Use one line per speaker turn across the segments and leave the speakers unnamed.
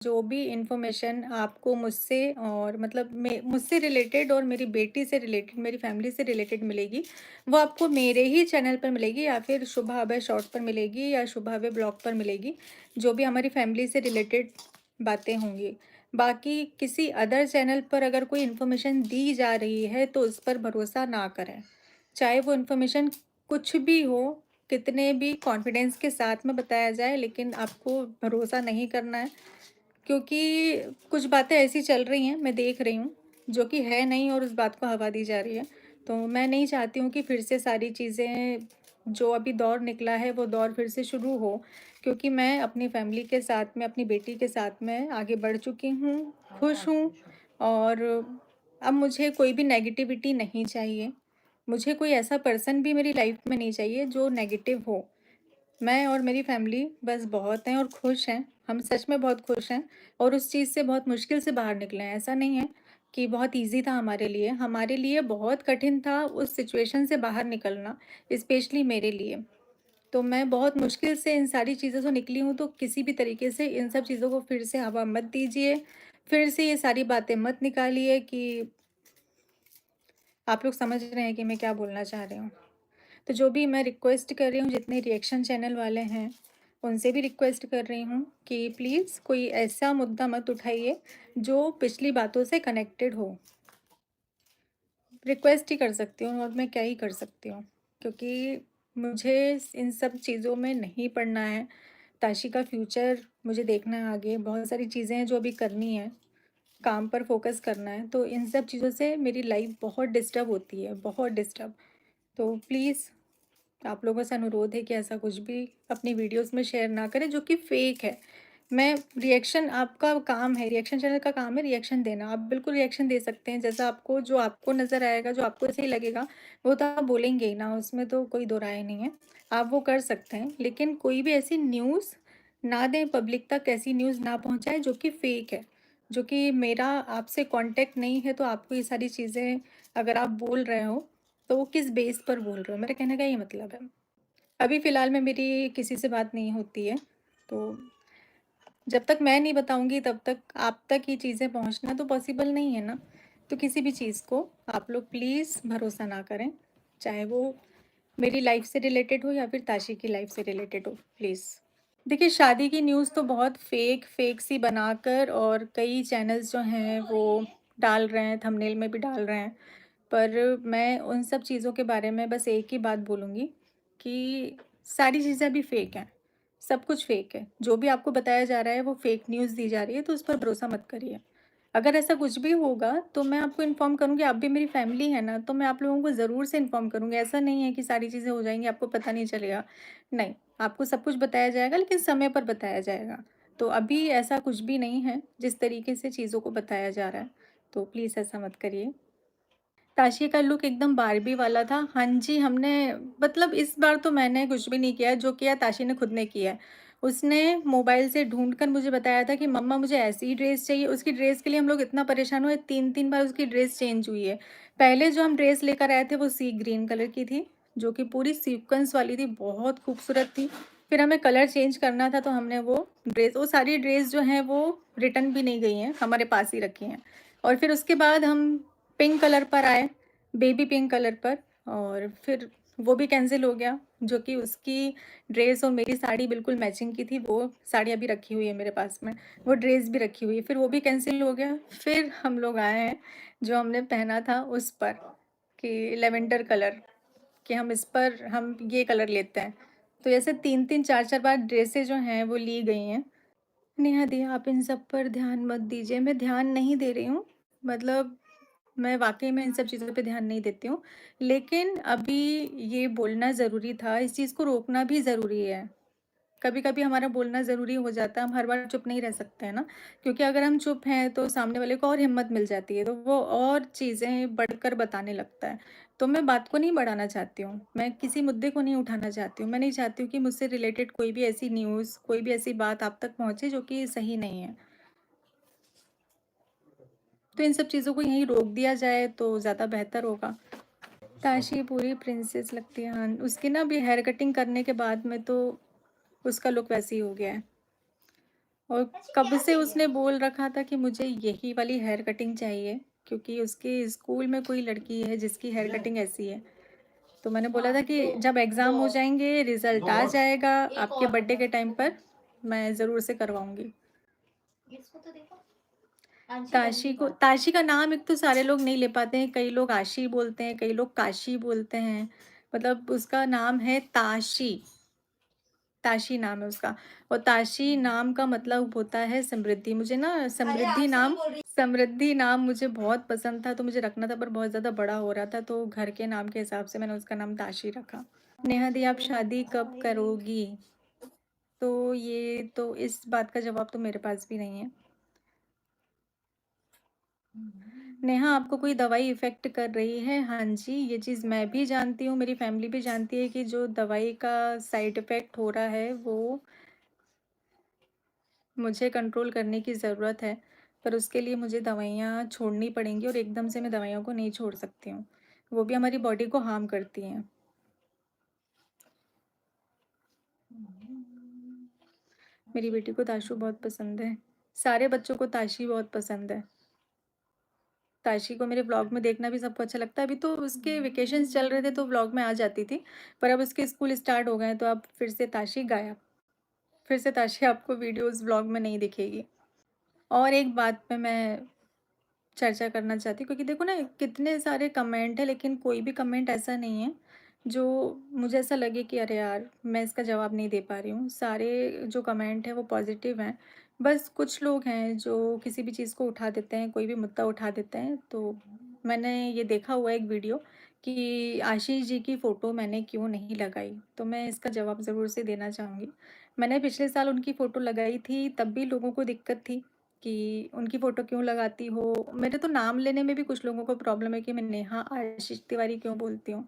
जो भी इन्फॉर्मेशन आपको मुझसे और मतलब मुझसे रिलेटेड और मेरी बेटी से रिलेटेड, मेरी फैमिली से रिलेटेड मिलेगी, वो आपको मेरे ही चैनल पर मिलेगी या फिर शुभ अभय शॉर्ट पर मिलेगी या शुभ अभय ब्लॉग पर मिलेगी, जो भी हमारी फैमिली से रिलेटेड बातें होंगी। बाकी किसी अदर चैनल पर अगर कोई इन्फॉर्मेशन दी जा रही है तो उस पर भरोसा ना करें। चाहे वो इन्फॉर्मेशन कुछ भी हो, कितने भी कॉन्फिडेंस के साथ में बताया जाए, लेकिन आपको भरोसा नहीं करना है, क्योंकि कुछ बातें ऐसी चल रही हैं, मैं देख रही हूँ, जो कि है नहीं और उस बात को हवा दी जा रही है। तो मैं नहीं चाहती हूँ कि फिर से सारी चीज़ें, जो अभी दौर निकला है, वो दौर फिर से शुरू हो, क्योंकि मैं अपनी फैमिली के साथ में, अपनी बेटी के साथ में आगे बढ़ चुकी हूँ, खुश हूँ और अब मुझे कोई भी नेगेटिविटी नहीं चाहिए। मुझे कोई ऐसा पर्सन भी मेरी लाइफ में नहीं चाहिए जो नेगेटिव हो। मैं और मेरी फैमिली बस बहुत हैं और खुश हैं। हम सच में बहुत खुश हैं और उस चीज़ से बहुत मुश्किल से बाहर निकले हैं। ऐसा नहीं है कि बहुत ईज़ी था हमारे लिए बहुत कठिन था उस सिचुएशन से बाहर निकलना, स्पेशली मेरे लिए। तो मैं बहुत मुश्किल से इन सारी चीज़ों से निकली हूँ, तो किसी भी तरीके से इन सब चीज़ों को फिर से हवा मत दीजिए, फिर से ये सारी बातें मत निकालिए कि आप लोग समझ रहे हैं कि मैं क्या बोलना चाह रही हूँ। तो जो भी मैं रिक्वेस्ट कर रही हूँ, जितने रिएक्शन चैनल वाले हैं, उनसे भी रिक्वेस्ट कर रही हूँ कि प्लीज़ कोई ऐसा मुद्दा मत उठाइए जो पिछली बातों से कनेक्टेड हो। रिक्वेस्ट ही कर सकती हूँ और मैं क्या ही कर सकती हूँ, क्योंकि मुझे इन सब चीज़ों में नहीं पड़ना है। ताशी का फ्यूचर मुझे देखना है आगे, बहुत सारी चीज़ें हैं जो अभी करनी है, काम पर फोकस करना है, तो इन सब चीज़ों से मेरी लाइफ बहुत डिस्टर्ब होती है, बहुत डिस्टर्ब। तो प्लीज़ आप लोगों से अनुरोध है कि ऐसा कुछ भी अपनी वीडियोस में शेयर ना करें जो कि फेक है। मैं रिएक्शन, आपका काम है, रिएक्शन चैनल का काम है रिएक्शन देना। आप बिल्कुल रिएक्शन दे सकते हैं, जैसा आपको, जो आपको नज़र आएगा, जो आपको सही लगेगा, वो तो आप बोलेंगे ही ना, उसमें तो कोई दो राय नहीं है। आप वो कर सकते हैं, लेकिन कोई भी ऐसी न्यूज़ ना दें, पब्लिक तक ऐसी न्यूज़ ना पहुँचाएँ जो कि फेक है। जो कि मेरा आपसे कॉन्टैक्ट नहीं है, तो आपको ये सारी चीज़ें अगर आप बोल रहे हो, तो वो किस बेस पर बोल रहे हो? मेरे कहने का ये मतलब है। अभी फ़िलहाल में मेरी किसी से बात नहीं होती है, तो जब तक मैं नहीं बताऊँगी तब तक आप तक ये चीज़ें पहुँचना तो पॉसिबल नहीं है ना। तो किसी भी चीज़ को आप लोग प्लीज़ भरोसा ना करें, चाहे वो मेरी लाइफ़ से रिलेटेड हो या फिर ताशी की लाइफ़ से रिलेटेड हो, प्लीज़। देखिए, शादी की न्यूज़ तो बहुत फ़ेक सी बनाकर और कई चैनल्स जो हैं वो डाल रहे हैं, थंबनेल में भी डाल रहे हैं। पर मैं उन सब चीज़ों के बारे में बस एक ही बात बोलूँगी कि सारी चीज़ें अभी फ़ेक हैं, सब कुछ फ़ेक है। जो भी आपको बताया जा रहा है वो फ़ेक न्यूज़ दी जा रही है, तो उस पर भरोसा मत करिए। अगर ऐसा कुछ भी होगा तो मैं आपको इन्फॉर्म करूँगी, आप भी मेरी फैमिली है ना, तो मैं आप लोगों को ज़रूर से इन्फॉर्म करूँगी। ऐसा नहीं है कि सारी चीज़ें हो जाएँगी, आपको पता नहीं चलेगा। नहीं, आपको सब कुछ बताया जाएगा, लेकिन समय पर बताया जाएगा। तो अभी ऐसा कुछ भी नहीं है जिस तरीके से चीज़ों को बताया जा रहा है, तो प्लीज़ ऐसा मत करिए। ताशिया का लुक एकदम बार्बी वाला था। हाँ जी, हमने, मतलब इस बार तो मैंने कुछ भी नहीं किया, जो किया ताशी ने खुद ने किया है। उसने मोबाइल से ढूँढ कर मुझे बताया था कि मम्मा मुझे ऐसी ही ड्रेस चाहिए। उसकी ड्रेस के लिए हम लोग इतना परेशान हुए, 3-3 बार उसकी ड्रेस चेंज हुई है। पहले जो हम ड्रेस लेकर आए थे वो सी ग्रीन कलर की थी, जो कि पूरी सीक्वेंस वाली थी, बहुत खूबसूरत थी। फिर हमें कलर चेंज करना था, तो हमने वो सारी ड्रेस जो हैं वो रिटर्न भी नहीं गई हैं, हमारे पास ही रखी हैं। और फिर उसके बाद हम पिंक कलर पर आए, बेबी पिंक कलर पर, और फिर वो भी कैंसिल हो गया, जो कि उसकी ड्रेस और मेरी साड़ी बिल्कुल मैचिंग की थी, वो साड़ी अभी रखी हुई है मेरे पास में, वो ड्रेस भी रखी हुई है, फिर वो भी कैंसिल हो गया। फिर हम लोग आए हैं जो हमने पहना था उस पर, कि लेवेंडर कलर, कि हम इस पर हम ये कलर लेते हैं। तो ऐसे 3-3 4-4 बार ड्रेसें जो हैं वो ली गई हैं। नेहा दी, आप इन सब पर ध्यान मत दीजिए। मैं ध्यान नहीं दे रही हूँ, मतलब मैं वाक़ई में इन सब चीज़ों पे ध्यान नहीं देती हूँ। लेकिन अभी ये बोलना ज़रूरी था, इस चीज़ को रोकना भी ज़रूरी है। कभी-कभी हमारा बोलना ज़रूरी हो जाता है, हम हर बार चुप नहीं रह सकते हैं ना, क्योंकि अगर हम चुप हैं तो सामने वाले को और हिम्मत मिल जाती है, तो वो और चीज़ें बढ़कर बताने लगता है। तो मैं बात को नहीं बढ़ाना चाहती हूँ, मैं किसी मुद्दे को नहीं उठाना चाहती हूँ। मैं नहीं चाहती हूँ कि मुझसे रिलेटेड कोई भी ऐसी न्यूज़, कोई भी ऐसी बात आप तक पहुँचे जो कि सही नहीं है। तो इन सब चीज़ों को यहीं रोक दिया जाए तो ज़्यादा बेहतर होगा। ताशी पूरी प्रिंसेस लगती है। हाँ, उसकी ना अभी हेयर कटिंग करने के बाद में तो उसका लुक वैसे ही हो गया है। और
अच्छा
कब
क्या
से
चाहिए
उसने
आपको?
बोल रखा था कि मुझे यही वाली हेयर कटिंग चाहिए, क्योंकि उसके स्कूल में कोई लड़की है जिसकी हेयर कटिंग ऐसी है। तो मैंने बोला था
हाँ,
कि
2
जब
2
एग्ज़ाम हो
और
जाएँगे, रिज़ल्ट
2
आ
और
जाएगा
एक
आपके
और
बर्थडे के
मतलब
टाइम
देखो,
पर, मैं ज़रूर से करवाऊँगी।
इसको तो देखो। आंशी करने की बात है।
ताशी का नाम एक तो सारे लोग नहीं ले पाते हैं, कई लोग आशी बोलते हैं, कई लोग काशी बोलते हैं। मतलब उसका नाम है ताशी, ताशी नाम है उसका। और ताशी नाम का मतलब होता है समृद्धि। मुझे ना
अरे आपसे नहीं बोल रही।
समृद्धि नाम मुझे बहुत पसंद था, तो मुझे रखना था, पर बहुत ज़्यादा बड़ा हो रहा था, तो घर के नाम के हिसाब से मैंने उसका नाम ताशी रखा। नेहा दी, आप शादी कब करोगी? तो ये तो इस बात का जवाब तो मेरे पास भी नहीं है। नेहा, आपको कोई दवाई इफ़ेक्ट कर रही है? हाँ जी, ये चीज़ मैं भी जानती हूँ, मेरी फैमिली भी जानती है कि जो दवाई का साइड इफ़ेक्ट हो रहा है, वो मुझे कंट्रोल करने की ज़रूरत है। पर उसके लिए मुझे दवाइयाँ छोड़नी पड़ेंगी और एकदम से मैं दवाइयों को नहीं छोड़ सकती हूँ। वो भी हमारी बॉडी को हार्म करती हैं। मेरी बेटी को ताशू बहुत पसंद है। सारे बच्चों को ताशी बहुत पसंद है। ताशी को मेरे व्लॉग में देखना भी सबको अच्छा लगता है। अभी तो उसके वेकेशंस चल रहे थे तो व्लॉग में आ जाती थी, पर अब उसके स्कूल स्टार्ट हो गए हैं तो अब फिर से ताशी गायब। फिर से ताशी आपको वीडियोज़ व्लॉग में नहीं दिखेगी। और एक बात पे मैं चर्चा करना चाहती हूँ, क्योंकि देखो ना कितने सारे कमेंट हैं, लेकिन कोई भी कमेंट ऐसा नहीं है जो मुझे ऐसा लगे कि अरे यार मैं इसका जवाब नहीं दे पा रही हूँ। सारे जो कमेंट हैं वो पॉजिटिव हैं। बस कुछ लोग हैं जो किसी भी चीज़ को उठा देते हैं, कोई भी मुद्दा उठा देते हैं। तो मैंने ये देखा हुआ है एक वीडियो कि आशीष जी की फ़ोटो मैंने क्यों नहीं लगाई, तो मैं इसका जवाब ज़रूर से देना चाहूँगी। मैंने पिछले साल उनकी फ़ोटो लगाई थी, तब भी लोगों को दिक्कत थी कि उनकी फ़ोटो क्यों लगाती हो? मेरे तो नाम लेने में भी कुछ लोगों को प्रॉब्लम है कि मैं नेहा आशीष तिवारी क्यों बोलती हूँ।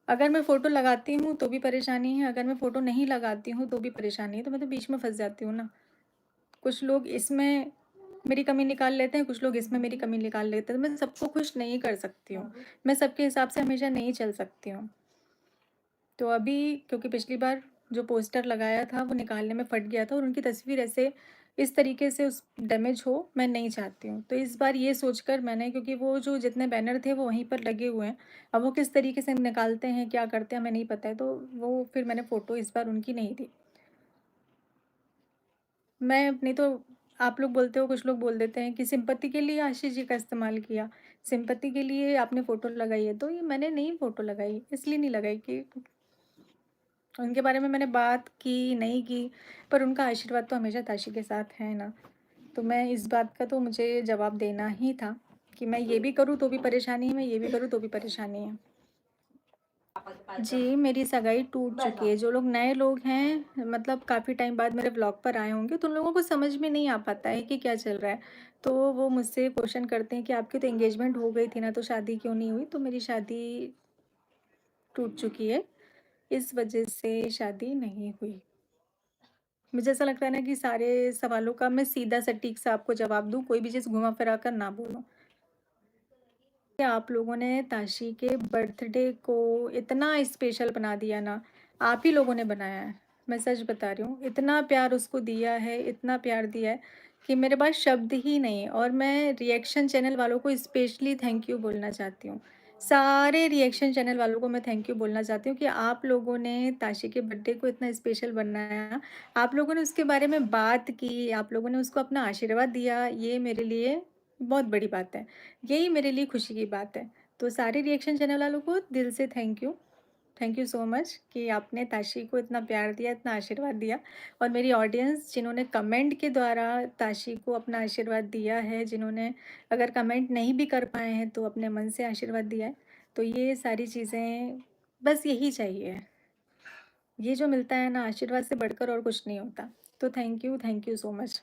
अगर मैं फ़ोटो लगाती हूँ तो भी परेशानी है, अगर मैं फ़ोटो नहीं लगाती हूँ तो भी परेशानी है, तो मैं तो बीच में फँस जाती हूँ ना। कुछ लोग इसमें मेरी कमी निकाल लेते हैं, कुछ लोग इसमें मेरी कमी निकाल लेते हैं, तो मैं सबको खुश नहीं कर सकती हूँ। मैं सबके हिसाब से हमेशा नहीं चल सकती हूँ। तो अभी क्योंकि पिछली बार जो पोस्टर लगाया था वो निकालने में फट गया था और उनकी तस्वीर ऐसे इस तरीके से उस डैमेज हो, मैं नहीं चाहती हूँ। तो इस बार ये सोचकर मैंने, क्योंकि वो जो जितने बैनर थे वो वहीं पर लगे हुए हैं, अब वो किस तरीके से निकालते हैं, क्या करते हैं, हमें नहीं पता है, तो वो फिर मैंने फ़ोटो इस बार उनकी नहीं दी। मैं नहीं तो आप लोग बोलते हो, कुछ लोग बोल देते हैं कि सिंपैथी के लिए आशीष जी का इस्तेमाल किया, सिंपैथी के लिए आपने फ़ोटो लगाई है, तो ये मैंने नहीं फ़ोटो लगाई, इसलिए नहीं लगाई कि उनके बारे में मैंने बात की, नहीं की, पर उनका आशीर्वाद तो हमेशा ताशी के साथ है ना। तो मैं इस बात का तो मुझे जवाब देना ही था कि मैं ये भी करूँ तो भी परेशानी है, मैं ये भी करूँ तो भी परेशानी है।
पापा के पास जाओ।
जी, मेरी सगाई टूट
बैठ
चुकी
जाओ।
है। जो लोग नए लोग हैं, मतलब काफ़ी टाइम बाद मेरे व्लॉग पर आए होंगे, तो उन लोगों को समझ में नहीं आ पाता है कि क्या चल रहा है। तो वो मुझसे क्वेश्चन करते हैं कि आपकी तो एंगेजमेंट हो गई थी ना, तो शादी क्यों नहीं हुई? तो मेरी शादी टूट चुकी है, इस वजह से शादी नहीं हुई। मुझे ऐसा लगता है ना कि सारे सवालों का मैं सीधा सटीक सा आपको जवाब दूँ, कोई भी चीज़ घुमा-फिरा कर ना बोलूँ। कि आप लोगों ने ताशी के बर्थडे को इतना स्पेशल बना दिया ना, आप ही लोगों ने बनाया है। मैं सच बता रही हूँ, इतना प्यार उसको दिया है, इतना प्यार दिया है कि मेरे पास शब्द ही नहीं है, और मैं रिएक्शन चैनल वालों को स्पेशली थैंक यू बोलना चाहती हूँ। सारे रिएक्शन चैनल वालों को मैं थैंक यू बोलना चाहती हूँ कि आप लोगों ने ताशी के बर्थडे को इतना स्पेशल बनाया। आप लोगों ने उसके बारे में बात की, आप लोगों ने उसको अपना आशीर्वाद दिया, ये मेरे लिए बहुत बड़ी बात है। यही मेरे लिए खुशी की बात है। तो सारे रिएक्शन चैनल वालों को दिल से thank you. Thank you so much कि आपने ताशी को इतना प्यार दिया, इतना आशीर्वाद दिया, और मेरी ऑडियंस जिन्होंने कमेंट के द्वारा ताशी को अपना आशीर्वाद दिया है, जिन्होंने अगर कमेंट नहीं भी कर पाए हैं तो अपने मन से आशीर्वाद दिया है। तो ये सारी चीज़ें बस यही चाहिए। ये जो मिलता है ना, आशीर्वाद से बढ़कर और कुछ नहीं होता। तो थैंक यू सो मच।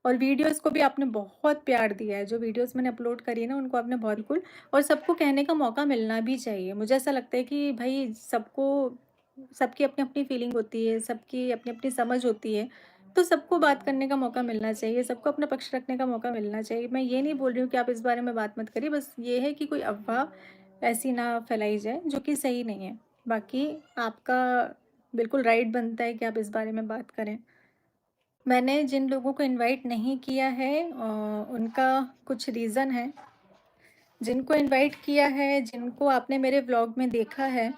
और वीडियोज़ को भी आपने बहुत प्यार दिया है, जो वीडियोज़ मैंने अपलोड करी है ना, उनको आपने बहुत बिल्कुल, और सबको कहने का मौका मिलना भी चाहिए। मुझे ऐसा लगता है कि भई सबको, सबकी अपनी-अपनी फीलिंग होती है, सबकी अपनी-अपनी समझ होती है, तो सबको बात करने का मौका मिलना चाहिए, सबको अपना पक्ष रखने का मौका मिलना चाहिए। मैं ये नहीं बोल रही हूँ कि आप इस बारे में बात मत करिए, बस ये है कि कोई अफ़वाह ऐसी ना फैलाई जाए, जो कि सही नहीं है। बाकी आपका बिल्कुल राइट बनता है कि आप इस बारे में बात करें। मैंने जिन लोगों को इनवाइट नहीं किया है उनका कुछ रीज़न है। जिनको इनवाइट किया है, जिनको आपने मेरे व्लॉग में देखा है,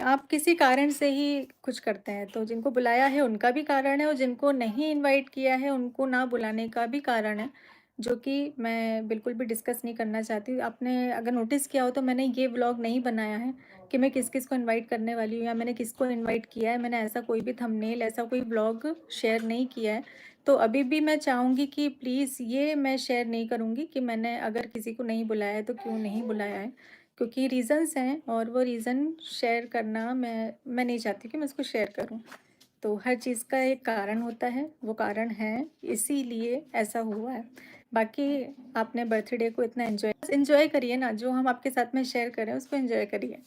आप किसी कारण से ही कुछ करते हैं, तो जिनको बुलाया है उनका भी कारण है और जिनको नहीं इनवाइट किया है उनको ना बुलाने का भी कारण है, जो कि मैं बिल्कुल भी डिस्कस नहीं करना चाहती। आपने अगर नोटिस किया हो तो मैंने ये व्लॉग नहीं बनाया है कि मैं किस-किस को इनवाइट करने वाली हूँ या मैंने किसको इनवाइट किया है। मैंने ऐसा कोई भी थंबनेल, ऐसा कोई व्लॉग शेयर नहीं किया है। तो अभी भी मैं चाहूँगी कि प्लीज़ ये मैं शेयर नहीं करूँगी कि मैंने अगर किसी को नहीं बुलाया है तो क्यों नहीं बुलाया है। क्योंकि रीज़न्स हैं और वो रीज़न शेयर करना मैं नहीं चाहती कि मैं उसको शेयर करूँ। तो हर चीज़ का एक कारण होता है, वो कारण है, इसीलिए ऐसा हुआ है। बाकी आपने बर्थडे को इतना एन्जॉय करिए ना, जो हम आपके साथ में शेयर कर रहे हैं उसको एन्जॉय करिए।